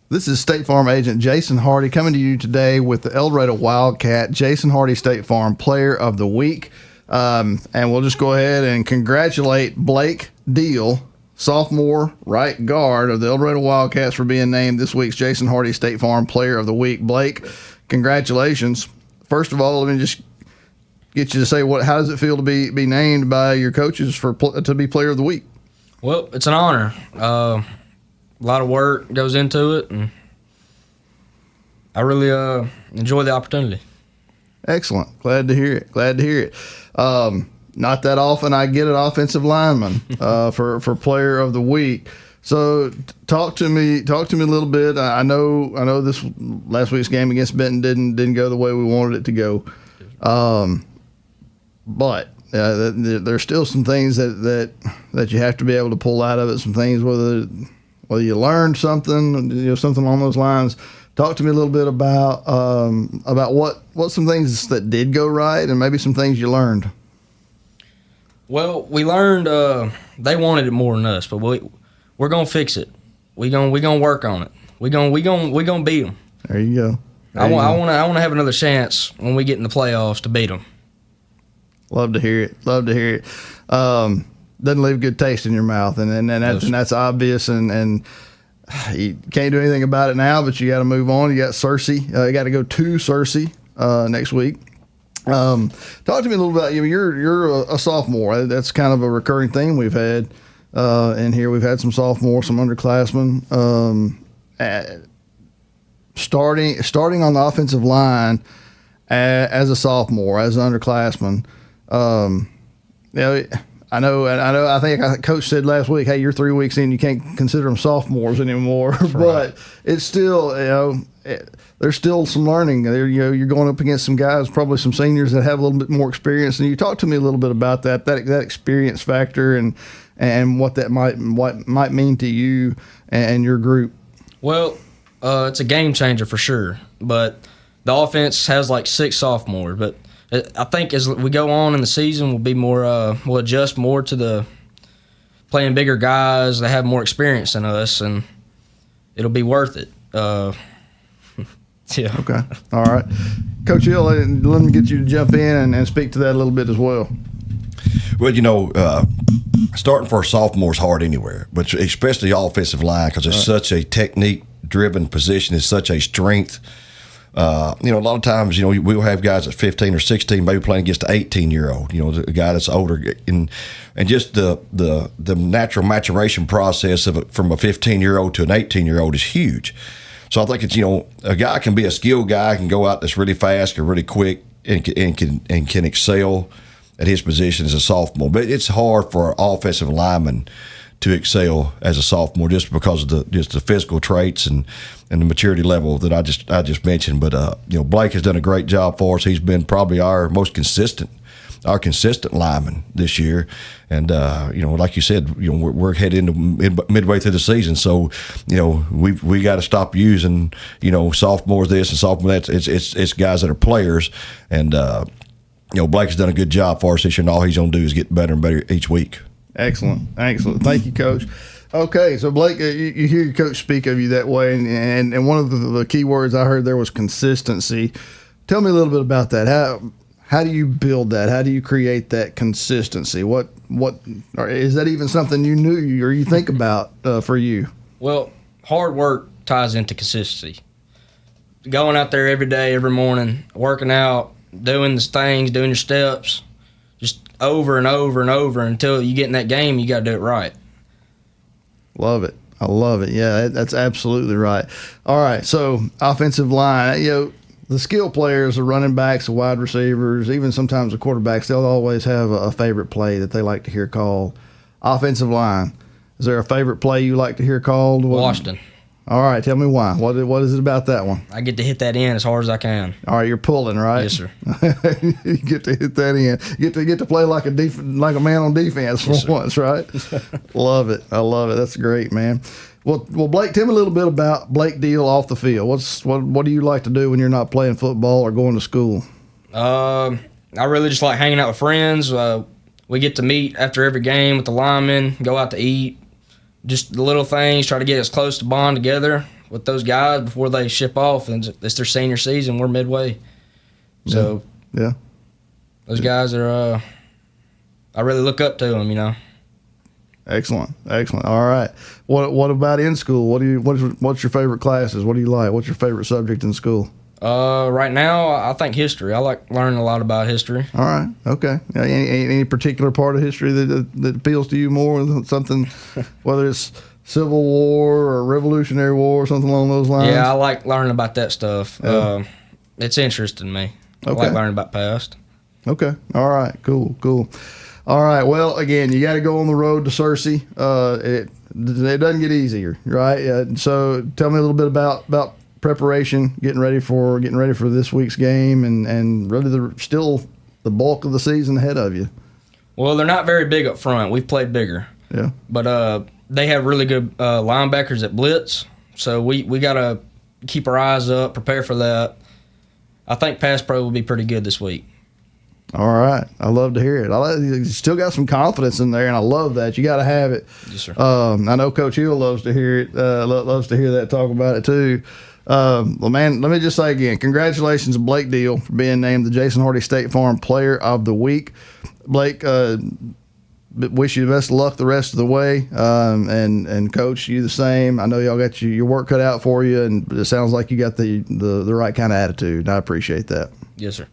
This is State Farm agent Jason Hardy coming to you today with the El Dorado Wildcat. Jason Hardy, State Farm Player of the Week. And we'll just go ahead and congratulate Blake Deal, sophomore right guard of the El Dorado Wildcats, for being named this week's Jason Hardy State Farm Player of the Week. Blake, congratulations. First of all, let me just get you to say, how does it feel to be named by your coaches to be Player of the Week? Well, it's an honor. A lot of work goes into it, and I really enjoy the opportunity. Excellent. Glad to hear it. Not that often I get an offensive lineman for Player of the Week. So talk to me a little bit. I know this last week's game against Benton didn't go the way we wanted it to go, but there's still some things that you have to be able to pull out of it. Some things whether you learned something, something along those lines. Talk to me a little bit about what some things that did go right and maybe some things you learned. Well, we learned they wanted it more than us, but we're gonna fix it. We gonna work on it. We gonna beat them. There you go. I want to have another chance when we get in the playoffs to beat them. Love to hear it. Doesn't leave good taste in your mouth, and that's obvious, and you can't do anything about it now, but you got to move on. You got Searcy. You got to go to Searcy next week. Talk to me a little about you. You're a sophomore. That's kind of a recurring theme we've had in here. We've had some sophomores, some underclassmen. Starting on the offensive line as a sophomore, as an underclassman. I think Coach said last week, hey, you're 3 weeks in, you can't consider them sophomores anymore. Right. But it's still, there's still some learning. You're going up against some guys, probably some seniors that have a little bit more experience. And you talk to me a little bit about that experience factor and what that might mean to you and your group. Well, it's a game changer for sure. But the offense has like 6 sophomores, but I think as we go on in the season, we'll be more. We'll adjust more to the playing bigger guys that have more experience than us, and it'll be worth it. Yeah. Okay. All right, Coach Hill, let me get you to jump in and speak to that a little bit as well. Well, starting for a sophomore is hard anywhere, but especially offensive line because it's such a technique-driven position. It's such a strength. A lot of times, we'll have guys at 15 or 16 maybe playing against an 18-year-old, a guy that's older, and just the natural maturation process of it from a 15-year-old to an 18-year-old is huge. So I think it's, a guy can be a skilled guy, can go out that's really fast or really quick and can excel at his position as a sophomore. But it's hard for an offensive lineman to excel as a sophomore just because of the physical traits and the maturity level that I just mentioned. But Blake has done a great job for us. He's been probably our consistent lineman this year. And like you said, we're heading into midway through the season, so we got to stop using sophomores this and sophomore that. It's guys that are players, and Blake has done a good job for us this year, and all he's going to do is get better and better each week. Excellent. Thank you, Coach. Okay, so Blake, you hear your coach speak of you that way, and one of the key words I heard there was consistency. Tell me a little bit about that. How do you build that? How do you create that consistency? What or is that even something you knew or you think about for you? Well, hard work ties into consistency. Going out there every day, every morning, working out, doing the things, doing your steps, just over and over and over until you get in that game, you got to do it right. Love it. I love it. Yeah, that's absolutely right. All right, so offensive line, the skill players, the running backs, the wide receivers, even sometimes the quarterbacks, they'll always have a favorite play that they like to hear called. Offensive line, is there a favorite play you like to hear called? Washington. All right, tell me why. What is it about that one? I get to hit that in as hard as I can. All right, you're pulling, right? Yes, sir. You get to hit that in. You get to play like a man on defense for once, right? Love it. I love it. That's great, man. Well, Blake, tell me a little bit about Blake Deal off the field. What do you like to do when you're not playing football or going to school? I really just like hanging out with friends. We get to meet after every game with the linemen, go out to eat. Just the little things, try to get us close to bond together, with those guys before they ship off, and it's their senior season. We're midway, so Yeah. those guys are. I really look up to them. You know. Excellent. All right. What about in school? What's your favorite classes? What do you like? What's your favorite subject in school? Right now, I think history. I like learning a lot about history. All right. Okay. Any particular part of history that appeals to you more than something, whether it's Civil War or Revolutionary War or something along those lines? Yeah, I like learning about that stuff. Yeah. It's interesting to me. I Okay. like learning about past. Okay. All right. Cool. All right. Well, again, you got to go on the road to Searcy. It doesn't get easier, right? So tell me a little bit about preparation, getting ready for this week's game, and really still the bulk of the season ahead of you. Well, they're not very big up front. We've played bigger. Yeah. But they have really good linebackers at blitz, so we got to keep our eyes up, prepare for that. I think pass pro will be pretty good this week. All right. I love to hear it. You still got some confidence in there, and I love that. You got to have it. Yes, sir. I know Coach Hill loves to hear it. Loves to hear that talk about it too. Well, man, let me just say again, congratulations to Blake Deal for being named the Jason Hardy State Farm Player of the Week. Blake, wish you the best of luck the rest of the way, and Coach, you the same. I know y'all got your work cut out for you, and it sounds like you got the right kind of attitude. I appreciate that. Yes, sir.